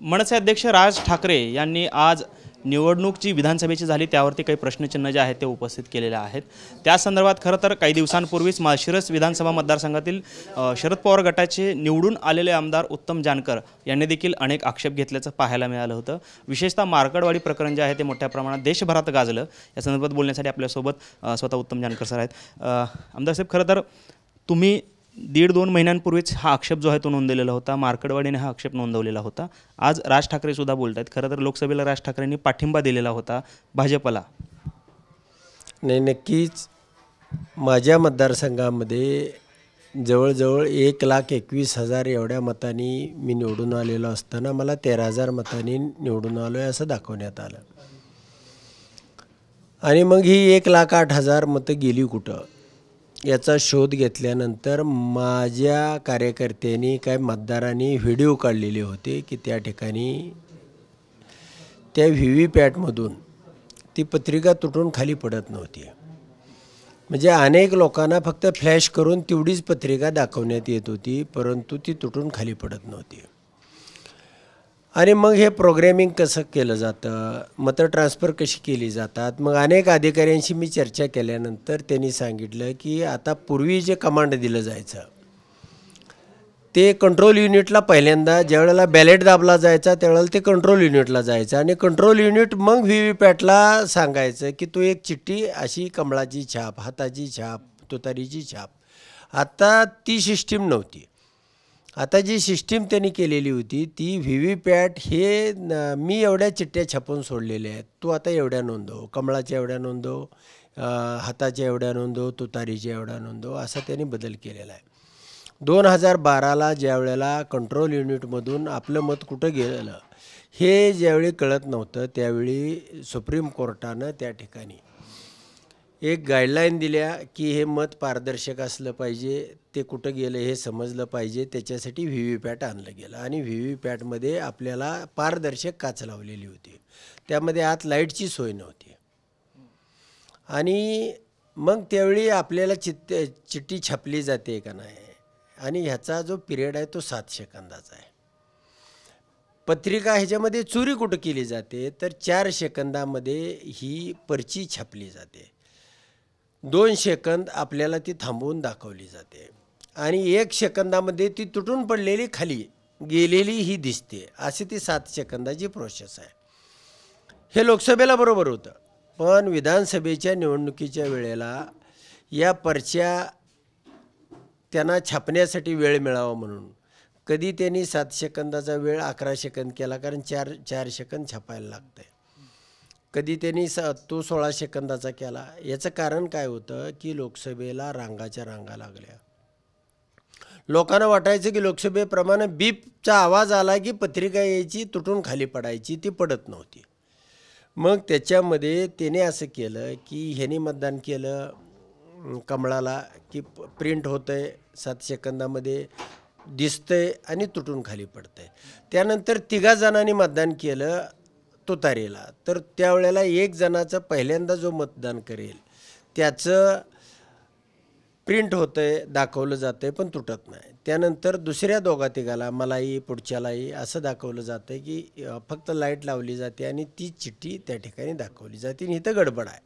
मनसे अध्यक्ष राज ठाकरे यांनी आज निवडणूक जी विधानसभेची झाली त्यावरती काही प्रश्नचिन्ह जे आहेत ते उपस्थित केलेले आहेत। त्या संदर्भात खरं तर काही दिवसांपूर्वीच माळशिरस विधानसभा मतदारसंघातील शरद पवार गटाचे निवडून आलेले आमदार उत्तम जानकर यांनी देखील अनेक आक्षेप घेतल्याचं पाहायला मिळालं होतं। विशेषतः मार्कडवाडी प्रकरण जे आहे ते मोठ्या प्रमाणात देशभरात गाजलं। या संदर्भात बोलण्यासाठी आपल्यासोबत स्वतः उत्तम जानकर सर आहेत। आमदार साहेब, खरं तर तुम्ही 1.5-2 महिन्यांपूर्वीच हा आक्षेप जो आहे तो नोंदवलेला होता, मार्कडवाडीने हा आक्षेप नोंदवलेला होता। आज राज ठाकरे सुद्धा बोलत आहेत। खरं तर लोकसभेला राज ठाकरेंनी पाठिंबा दिलेला होता भाजपला। नाही, नक्कीच माझ्या मतदारसंघामध्ये जवळजवळ 1,21,000 एवढ्या मतांनी मी निवडून आलेलो असताना मला 13,000 मतांनी निवडून आलो आहे असं दाखवण्यात आलं। आणि मग ही 1,08,000 मतं गेली कुठं याचा शोध घेतल्यानंतर माझ्या कार्यकर्त्यांनी काय मतदारांनी व्हिडिओ काढलेले होते की त्या ठिकाणी त्या व्हीव्हीपॅटमधून ती पत्रिका तुटून खाली पडत नव्हती। म्हणजे अनेक लोकांना फक्त फ्लॅश करून तेवढीच पत्रिका दाखवण्यात येत होती, परंतु ती तुटून खाली पडत नव्हती। आणि मग हे प्रोग्रॅमिंग कसं केलं जातं, मतं ट्रान्सफर कशी केली जातात। मग अनेक अधिकाऱ्यांशी मी चर्चा केल्यानंतर त्यांनी सांगितलं की आता पूर्वी जे कमांड दिलं जायचं ते कंट्रोल युनिटला पहिल्यांदा ज्यावेळेला बॅलेट दाबला जायचा त्यावेळेला ते कंट्रोल युनिटला जायचं आणि कंट्रोल युनिट मग व्हीव्हीपॅटला सांगायचं की तो एक चिठ्ठी अशी कमळाची छाप, हाताची छाप, तुतारीची छाप। आता ती सिस्टीम नव्हती। आता जी सिस्टीम त्यांनी केलेली होती ती व्हीव्हीपॅट हे मी एवढ्या चिठ्ठ्या छापून सोडलेल्या आहेत, तू आता एवढ्या नोंदव, कमळाच्या एवढ्या नोंदव, हाताच्या एवढ्या नोंदव, तुतारीच्या एवढ्या नोंदव, असा त्यांनी बदल केलेला आहे। 2012ला ज्या वेळेला कंट्रोल युनिटमधून आपलं मत कुठं गेलं हे ज्यावेळी कळत नव्हतं त्यावेळी सुप्रीम कोर्टानं त्या ठिकाणी एक गाईडलाईन दिल्या की हे मत पारदर्शक असलं पाहिजे, ते कुठं गेलं हे समजलं पाहिजे, त्याच्यासाठी व्हीव्हीपॅट आणलं गेलं। आणि व्हीव्हीपॅटमध्ये आपल्याला पारदर्शक काच लावलेली होती, त्यामध्ये आत लाईटची सोय नव्हती। आणि मग त्यावेळी आपल्याला चिठ्ठी छापली जाते का नाही, आणि ह्याचा जो पिरियड आहे तो 7 सेकंदाचा आहे। पत्रिका ह्याच्यामध्ये चोरी कुठं केली जाते तर 4 सेकंदामध्ये ही पर्ची छापली जाते, 2 सेकंद आपल्याला ती थांबवून दाखवली जाते आणि 1 सेकंदामध्ये ती तुटून पडलेली खाली गेलेली ही दिसते। अशी ती 7 सेकंदाची प्रोसेस आहे। हे लोकसभेला बरोबर होतं, पण विधानसभेच्या निवडणुकीच्या वेळेला या पर्च्या त्यांना छापण्यासाठी वेळ मिळावा म्हणून कधी त्यांनी 7 सेकंदाचा वेळ 11 सेकंद केला, कारण 4 सेकंद छापायला लागतं आहे। कधी त्यांनी तो 16 सेकंदाचा केला। याचं कारण काय होतं की लोकसभेला रांगाच्या रांगा लागल्या। लोकांना वाटायचं की लोकसभेप्रमाणे बीपचा आवाज आला की पत्रिका यायची, तुटून खाली पडायची, ती पडत नव्हती। मग त्याच्यामध्ये त्याने असं केलं की ह्याने मतदान केलं कमळाला की प्रिंट होतं आहे, 7 सेकंदामध्ये दिसतंय आणि तुटून खाली पडतंय। त्यानंतर 3 जणांनी मतदान केलं तुतारीला, तर त्यावेळेला 1 जणाचं पहिल्यांदा जो मतदान करेल त्याचं प्रिंट होतं आहे, दाखवलं जातं आहे, पण तुटत नाही। त्यानंतर दुसऱ्या 2-3 मलाही पुढच्यालाही असं दाखवलं जातं आहे की फक्त लाईट लावली जाते आणि ती चिठ्ठी त्या ठिकाणी दाखवली जाते आणि इथं गडबड आहे।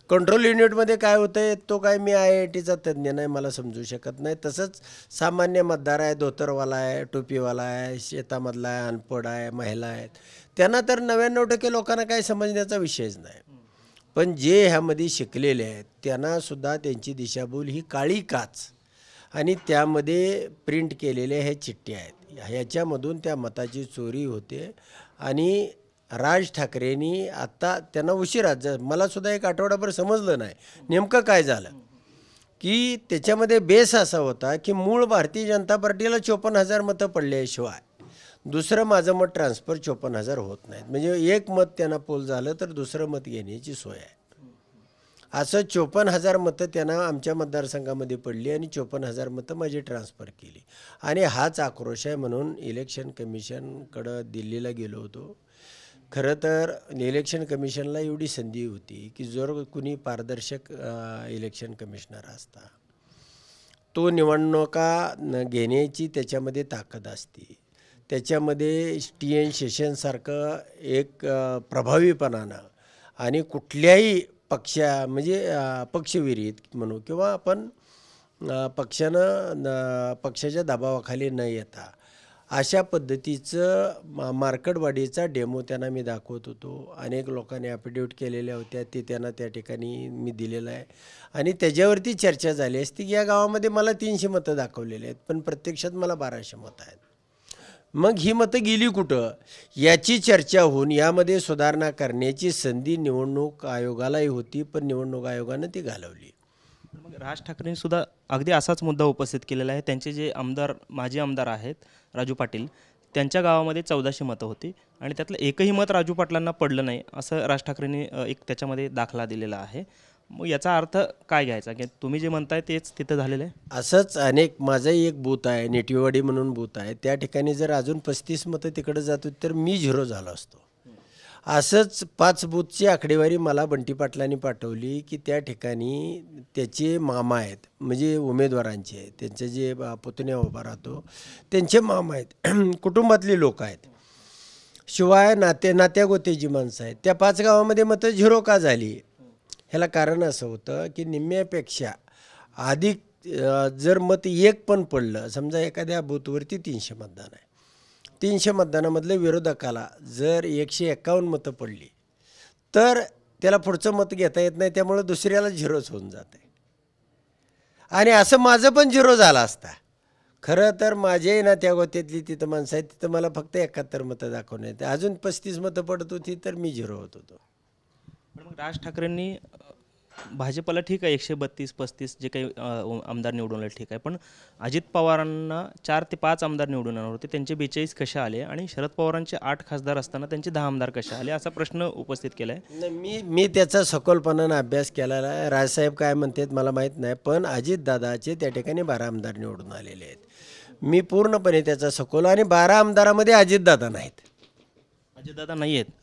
कंट्रोल युनिटमध्ये काय होतं आहे तो काय मी IITचा तज्ज्ञ नाही, मला समजू शकत नाही। तसंच सामान्य मतदार आहे, धोतरवाला आहे, टोपीवाला आहे, शेतामधला आहे, अनपढ आहे, महिला आहेत, त्यांना तर 99% लोकांना काय समजण्याचा विषयच नाही। पण जे ह्यामध्ये शिकलेले आहेत त्यांनासुद्धा त्यांची दिशाभूल ही काळी काच आणि त्यामध्ये प्रिंट केलेल्या ह्या चिठ्ठ्या आहेत, ह्याच्यामधून त्या मताची चोरी होते। आणि राज ठाकरेंनी आता त्यांना उशिरा, मलासुद्धा 1 आठवडाभर समजलं नाही नेमकं काय झालं, की त्याच्यामध्ये बेस असा होता की मूळ भारतीय जनता पार्टीला 54,000 मतं पडल्याशिवाय दुसरं माझं मत ट्रान्सफर 54,000 होत नाहीत। म्हणजे 1 मत त्यांना पोल झालं तर दुसरं मत घेण्याची सोय आहे। असं 54,000 मतं त्यांना आमच्या मतदारसंघामध्ये पडली आणि 54,000 मतं माझी ट्रान्सफर केली। आणि हाच आक्रोश आहे म्हणून इलेक्शन कमिशनकडं दिल्लीला गेलो होतो। खरं तर इलेक्शन कमिशनला एवढी संधी होती की जर कुणी पारदर्शक इलेक्शन कमिशनर असता तो निवडणुका घेण्याची त्याच्यामध्ये ताकद असते, त्याच्यामध्ये TN शेषनसारखं एक प्रभावीपणानं आणि कुठल्याही म्हणजे पक्षविरहित म्हणू किंवा आपण पक्षाच्या दबावाखाली न येता अशा पद्धतीचं मार्कडवाडीचा डेमो त्यांना मी दाखवत होतो. अनेक लोकांनी ॲफिडेविट केलेल्या होत्या, ते त्यांना त्या ठिकाणी मी दिलेलं आहे आणि त्याच्यावरती चर्चा झाली असती की या गावामध्ये मला 300 मतं दाखवलेली आहेत, पण प्रत्यक्षात मला 1200 मतं आहेत. मग ही मतं गेली कुठं याची चर्चा होऊन यामध्ये सुधारणा करण्याची संधी निवडणूक आयोगालाही होती, पण निवडणूक आयोगानं ती घालवली. मग राज ठाकरेंनी सुद्धा अगदी असाच मुद्दा उपस्थित केलेला आहे. त्यांचे जे माजी आमदार आहेत राजू पाटील, त्यांच्या गावामध्ये 1400 मतं होती आणि त्यातलं एकही मत राजू पाटलांना पडलं नाही, असं राज ठाकरेंनी एक त्याच्यामध्ये दाखला दिलेला आहे. मग याचा अर्थ काय घ्यायचा की तुम्ही जे म्हणताय तेच तिथं झालेलं आहे? असंच माझंही एक बूथ आहे, नेटिवाडी म्हणून बूथ आहे, त्या ठिकाणी जर अजून 35 मतं तिकडे जात होती तर मी 0 झालो असतो. असंच 5 बूथची आकडेवारी मला बंटी पाटलांनी पाठवली की त्या ठिकाणी त्याचे मामा आहेत, म्हणजे उमेदवारांचे, त्यांचे जे पुतण्या उभा राहतो त्यांचे मामा आहेत, कुटुंबातली लोक आहेत, शिवाय नात्यागोत्याची माणसं आहेत. त्या 5 गावामध्ये मतं 0 का झाली? ह्याला कारण असं होतं की निम्म्यापेक्षा अधिक जर मत एक पण पडलं, समजा एखाद्या बूथवरती 300 मतदान आहे, 300 मतदानामधले विरोधकाला जर 151 मतं पडली तर त्याला पुढचं मत घेता येत नाही, त्यामुळे दुसऱ्याला 0च होऊन जाते. आणि असं माझं पण 0 झाला असता. खरं तर माझे ना त्या गोत्यातली तिथं माणसं आहेत, तिथं मला फक्त 71 मतं दाखवण्यात, अजून 35 मतं पडत होती तर मी 0 होत होतो. पण मग राज ठाकरेंनी भाजपला ठीक आहे 132-35 जे काही आमदार निवडून आले ठीक आहे, पण अजित पवारांना 4 ते 5 आमदार निवडून येणार होते, त्यांचे 42 कसे आले आणि शरद पवारांचे 8 खासदार असताना त्यांचे 10 आमदार कसे आले, असा प्रश्न उपस्थित केला आहे. नाही, मी त्याचा सखोलपणानं अभ्यास केलेला आहे. राजसाहेब काय म्हणतात मला माहीत नाही, पण अजितदादाचे त्या ठिकाणी 12 आमदार निवडून आलेले आहेत. मी पूर्णपणे त्याचा सखोल, आणि 12 आमदारामध्ये अजितदादा नाहीत.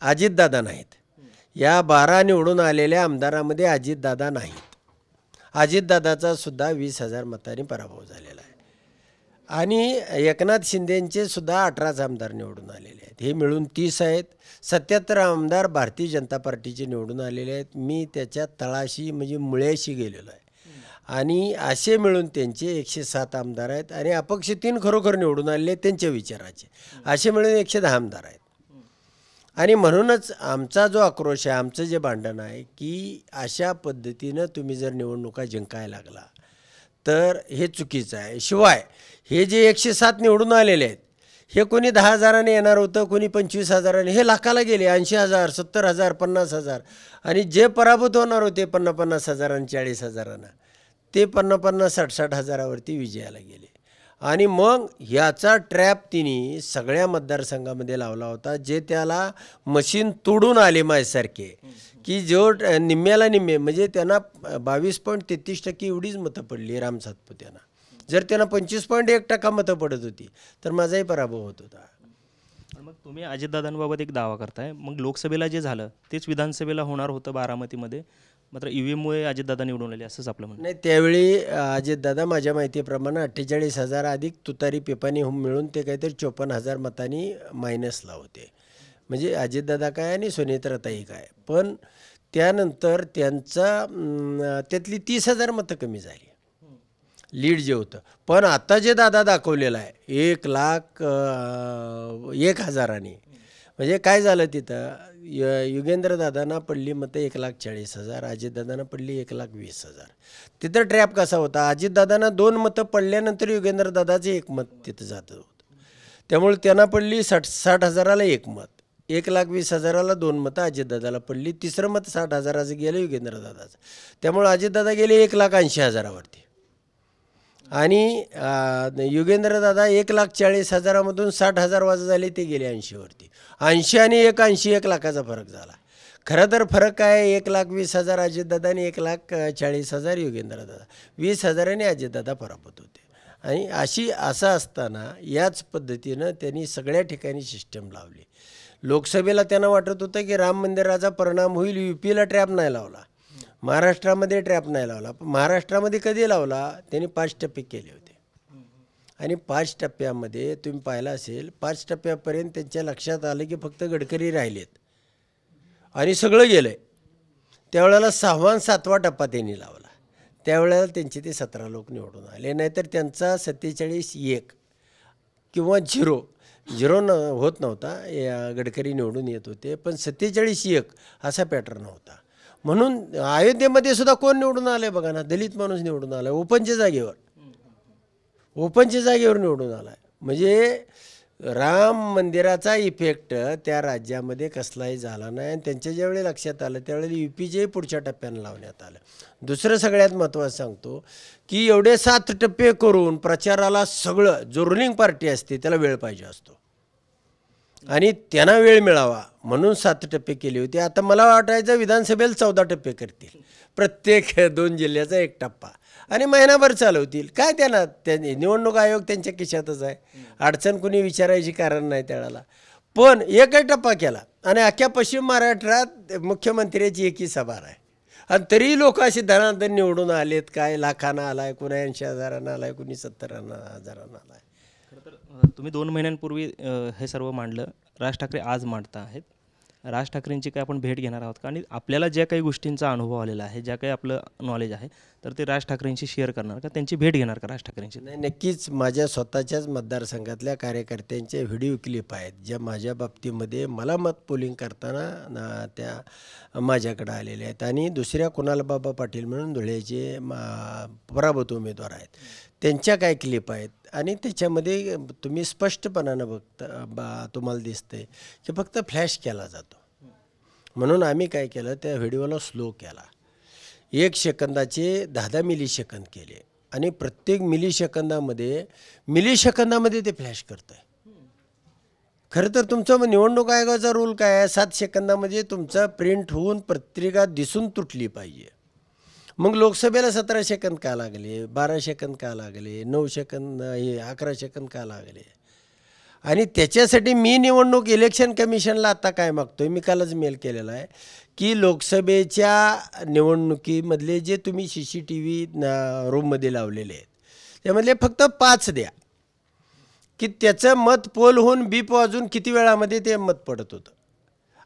अजितदादा नाहीत. या 12 निवडून आलेल्या आमदारामध्ये अजितदादा नाहीत. अजितदादाचा सुद्धा 20,000 मतांनी पराभव झालेला आहे. आणि एकनाथ शिंदेंचे सुद्धा 18 आमदार निवडून आलेले आहेत. हे मिळून 30 आहेत. 77 आमदार भारतीय जनता पार्टीचे निवडून आलेले आहेत. मी त्याच्या तळाशी म्हणजे मुळ्याशी गेलेलो आहे. आणि असे मिळून त्यांचे 107 आमदार आहेत. आणि अपक्ष 3 खरोखर निवडून आलेले आहेत त्यांच्या विचाराचे, असे मिळून 110 आमदार आहेत. आणि म्हणूनच आमचा जो आक्रोश आहे, आमचं जे भांडण आहे की अशा पद्धतीनं तुम्ही जर निवडणुका जिंकायला लागला तर हे चुकीचं आहे. शिवाय हे जे 107 निवडून आलेले आहेत, हे कोणी 10,000ने येणार होतं, कोणी 25,000ने, हे लाखाला गेले. 80,000, 70,000, 50,000. आणि जे पराभूत होणार होते 50,000 आणि 40,000, ते 50,000-60,000वरती विजयाला गेले. आणि मग ह्याचा ट्रॅप तिने सगळ्या मतदारसंघामध्ये लावला होता, जे त्याला मशीन तोडून आले माझ्यासारखे, की जो निम्म्याला निम्मे, म्हणजे त्यांना 22.33% एवढीच मतं पडली राम सातपुत्यांना. जर त्यांना 25.1% मतं पडत होती तर माझाही पराभव होत होता. मग तुम्ही अजितदादांबाबत एक दावा करताय, मग लोकसभेला जे झालं तेच विधानसभेला होणार होतं बारामतीमध्ये, मात्र EVMमुळे अजितदादा निवडून आले असंच आपलं म्हणणं. नाही, त्यावेळी अजितदादा माझ्या माहितीप्रमाणे 48,000 अधिक तुतारी पेपानी मिळून ते काहीतरी 54,000 मतांनी मायनसला होते. म्हणजे अजितदादा काय आणि सुनेत्राताई काय. पण त्यानंतर त्यातली 30,000 मतं कमी झाली, लीड जे होतं. पण आता जे दादा दाखवलेलं आहे 1,01,000, म्हणजे काय झालं तिथं, युगेंद्रदादांना पडली मतं 1,40,000, अजितदादांना पडली 1,20,000. तिथं ट्रॅप कसा होता, अजितदादांना 2 मतं पडल्यानंतर युगेंद्रदादाचे 1 मत तिथं जात होतं. त्यामुळे त्यांना पडली 60,000ला 1 मत, 1,20,000ला 2 मतं अजितदादाला पडली. तिसरं मत 60,000चं गेलं युगेंद्रदादाचं. त्यामुळे अजितदादा गेले 1,80,000वरती. आणि युगेंद्रदादा 1,40,000मधून 60,000 वाजत झाले, ते गेले 80वरती. 80 आणि 1 लाखाचा फरक झाला. खरं तर फरक काय, 1,20,000 अजितदादा आणि 1,40,000 युगेंद्रदादा. 20,000ने अजितदादा पराभूत होते. आणि असं असताना याच पद्धतीनं त्यांनी सगळ्या ठिकाणी सिस्टम लावली. लोकसभेला त्यांना वाटत होतं की राम मंदिराचा परिणाम होईल, UPला ट्रॅप नाही लावला, महाराष्ट्रामध्ये ट्रॅप नाही लावला. महाराष्ट्रामध्ये कधी लावला, त्यांनी 5% केले होते. आणि 5 टप्प्यामध्ये तुम्ही पाहिलं असेल 5 टप्प्यापर्यंत त्यांच्या लक्षात आलं की फक्त गडकरी राहिलेत आणि सगळं गेलं आहे. त्यावेळेला 6वा आणि 7वा टप्पा त्यांनी लावला. त्यावेळेला त्यांचे ते 17 लोक निवडून आले. नाहीतर त्यांचा 47-1 किंवा 0 होत नव्हता. गडकरी निवडून येत होते, पण 47-1 असा पॅटर्न होता. म्हणून अयोध्येमध्ये सुद्धा कोण निवडून आलं आहे बघा ना, दलित माणूस निवडून आला आहे. ओपनच्या जागेवर निवडून आला आहे. म्हणजे राम मंदिराचा इफेक्ट त्या राज्यामध्ये कसलाही झाला नाही. आणि त्यांच्या ज्यावेळी लक्षात आलं त्यावेळेला UPJही पुढच्या टप्प्यानं लावण्यात आलं. दुसरं सगळ्यात महत्त्वाचं सांगतो की एवढे 7 टप्पे करून प्रचाराला सगळं जो रुलिंग पार्टी असते त्याला वेळ पाहिजे असतो आणि त्यांना वेळ मिळावा म्हणून 7 टप्पे केले होते. आता मला वाटायचं विधानसभेला 14 टप्पे करतील, प्रत्येक 2 जिल्ह्याचा 1 टप्पा आणि महिनाभर चालवतील. काय त्यांना निवडणूक आयोग त्यांच्या खिशातच आहे, अडचण कुणी विचारायची कारण नाही त्यावेळेला. पण एकच टप्पा केला आणि अख्ख्या पश्चिम महाराष्ट्रात मुख्यमंत्र्याची एकी सभा आहे आणि तरीही लोक असे धनाधन निवडून आलेत. काय लाखांना आलाय, कुणा 80,000 आलाय, कुणी 70,000 आलाय. खरं तर तुम्ही 2 महिन्यांपूर्वी हे सर्व मांडलं, राज ठाकरे आज मांडता आहेत. राज ठाकरेंची काय आपण भेट घेणार आहोत का, आणि आपल्याला ज्या काही गोष्टींचा अनुभव आलेला आहे, ज्या काही आपलं नॉलेज आहे, तर ते राज ठाकरेंशी शेअर करणार का, त्यांची भेट घेणार का राज ठाकरेंची? नाही, नक्कीच माझ्या स्वतःच्याच मतदारसंघातल्या कार्यकर्त्यांचे व्हिडिओ क्लिप आहेत ज्या माझ्या बाबतीमध्ये मला मत पोलिंग करताना त्या माझ्याकडे आलेल्या आहेत. आणि दुसऱ्या कुणाल बाबा पाटील म्हणून धुळ्याचे पराभूत उमेदवार आहेत, त्यांच्या काय क्लिप आहेत आणि त्याच्यामध्ये तुम्ही स्पष्टपणानं तुम्हाला दिसतंय की फक्त फ्लॅश केला जातो. म्हणून आम्ही काय केलं, त्या व्हिडिओला स्लो केला. 1 सेकंदाचे 10 मिलीसेकंद केले आणि प्रत्येक मिलीसेकंदामध्ये ते फ्लॅश करतं आहे. खरं तर तुमचं निवडणूक आयोगाचा रूल काय आहे, 7 सेकंदामध्ये तुमचा प्रिंट होऊन पत्रिका दिसून तुटली पाहिजे. मग लोकसभेला 17 सेकंद का लागले, 12 सेकंद का लागले, 9 सेकंद 11 सेकंद का लागले. आणि त्याच्यासाठी मी निवडणूक इलेक्शन कमिशनला आता काय मागतोय, मी कालच मेल केलेला आहे की लोकसभेच्या निवडणुकीमधले जे तुम्ही CCTV रूममध्ये लावलेले आहेत त्यामधले फक्त 5 द्या की त्याचं मत पोल होऊन बीप वाजून किती वेळामध्ये ते मत पडत होतं,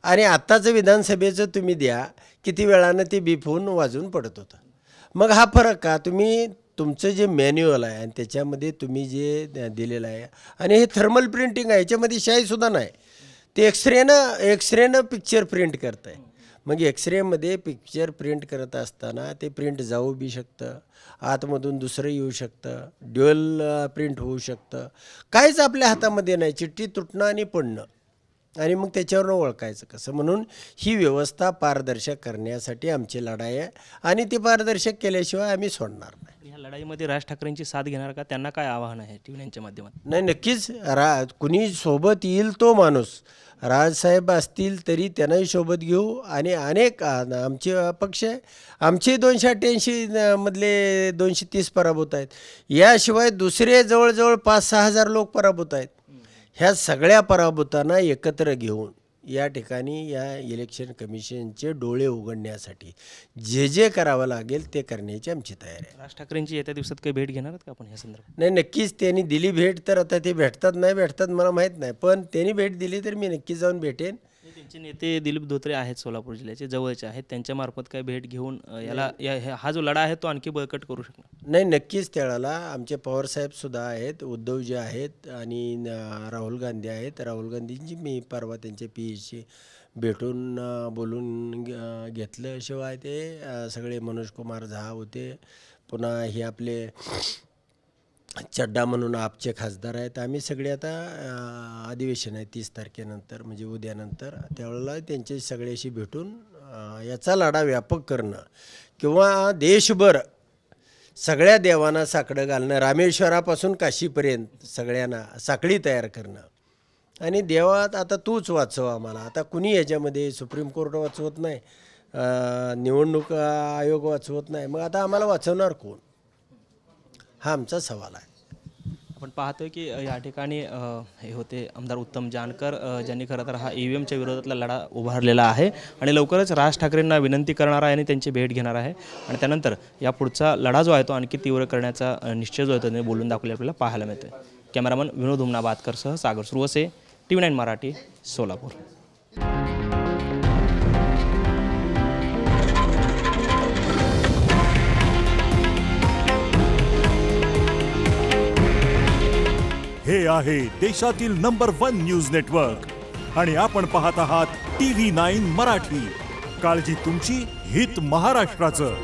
आणि आत्ताचं विधानसभेचं तुम्ही द्या किती वेळानं ते बीप होऊन वाजून पडत होतं. मग हा फरक का, तुम्ही तुमचं जे मॅन्युअल आहे आणि त्याच्यामध्ये तुम्ही जे दिलेलं आहे आणि हे थर्मल प्रिंटिंग आहे, याच्यामध्ये शाईसुद्धा नाही, ते एक्सरेनं पिक्चर प्रिंट करत आहे. मग एक्सरेमध्ये पिक्चर प्रिंट करत असताना ते प्रिंट जाऊ बी शकतं, आतमधून दुसरं येऊ शकतं, ड्युअल प्रिंट होऊ शकतं, काहीच आपल्या हातामध्ये नाही, चिठ्ठी तुटणं आणि पडणं. आणि मग त्याच्यावरून ओळखायचं कसं. म्हणून ही व्यवस्था पारदर्शक करण्यासाठी आमची लढाई आहे आणि ती पारदर्शक केल्याशिवाय आम्ही सोडणार नाही. ह्या लढाईमध्ये राज ठाकरेंची साथ घेणार का, त्यांना काय आव्हान आहे टीव्हीच्या माध्यमातून? नाही, नक्कीच कुणी सोबत येईल तो माणूस, राजसाहेब असतील तरी त्यांनाही सोबत घेऊ. आणि अनेक आमचे पक्ष आहे, आमचे 288 मधले 230 पराभूत आहेत, याशिवाय दुसरे जवळजवळ 5-6 हजार लोक पराभूत आहेत. ह्या सगळ्या पराभूतांना एकत्र घेऊन या ठिकाणी या इलेक्शन कमिशनचे डोळे उघडण्यासाठी जे करावं लागेल ते करण्याची आमची तयारी आहे. राज ठाकरेंची येत्या दिवसात काही भेट घेणार का आपण या संदर्भात? नाही, नक्कीच त्यांनी दिली भेट, तर आता ते भेटतात नाही भेटतात मला माहीत नाही, पण त्यांनी भेट दिली तर मी नक्की जाऊन भेटेन. त्यांचे नेते दिलीप धोत्रे आहेत, सोलापूर जिल्ह्याचे जवळचे आहेत, त्यांच्यामार्फत काय भेट घेऊन हा जो लढा आहे तो आणखी बळकट करू शकणार? नाही, नक्कीच त्यावेळेला आमचे पवारसाहेबसुद्धा आहेत, उद्धवजी आहेत आणि राहुल गांधी आहेत. राहुल गांधींची मी परवा त्यांच्या PAशी भेटून बोलून घेतलं. शिवाय ते सगळे मनोज कुमार झा होते, पुन्हा हे आपले चड्डा म्हणून आपचे खासदार आहेत. आम्ही सगळे आता अधिवेशन आहे 30 तारखेनंतर म्हणजे उद्यानंतर, त्यावेळेला त्यांचे सगळ्याशी भेटून याचा लढा व्यापक करणं किंवा देशभर सगळ्या देवांना साकडं घालणं, रामेश्वरापासून काशीपर्यंत सगळ्यांना साखळी तयार करणं. आणि देवात आता तूच वाचव आम्हाला. आता कुणी याच्यामध्ये सुप्रीम कोर्ट वाचवत नाही, निवडणूक आयोग वाचवत नाही, मग आता आम्हाला वाचवणार कोण, हा आमचा सवाल आहे. आपण पाहतोय की या ठिकाणी हे होते आमदार उत्तम जानकर, ज्यांनी खरं तर हा EVMच्या विरोधातला लढा उभारलेला आहे आणि लवकरच राज ठाकरेंना विनंती करणार आहे आणि त्यांची भेट घेणार आहे आणि त्यानंतर या पुढचा लढा जो आहे तो आणखी तीव्र करण्याचा निश्चय जो आहे तो त्यांनी बोलून दाखवले आपल्याला पाहायला मिळते. कॅमेरामन विनोद हुमनाबादकरसह सागर सुरवसे, TV9 मराठी, सोलापूर. हे आहे देशातील नंबर 1 न्यूज नेटवर्क आणि आपण पाहत आहात TV9 मराठी. काळजी तुमची, हित महाराष्ट्राचं.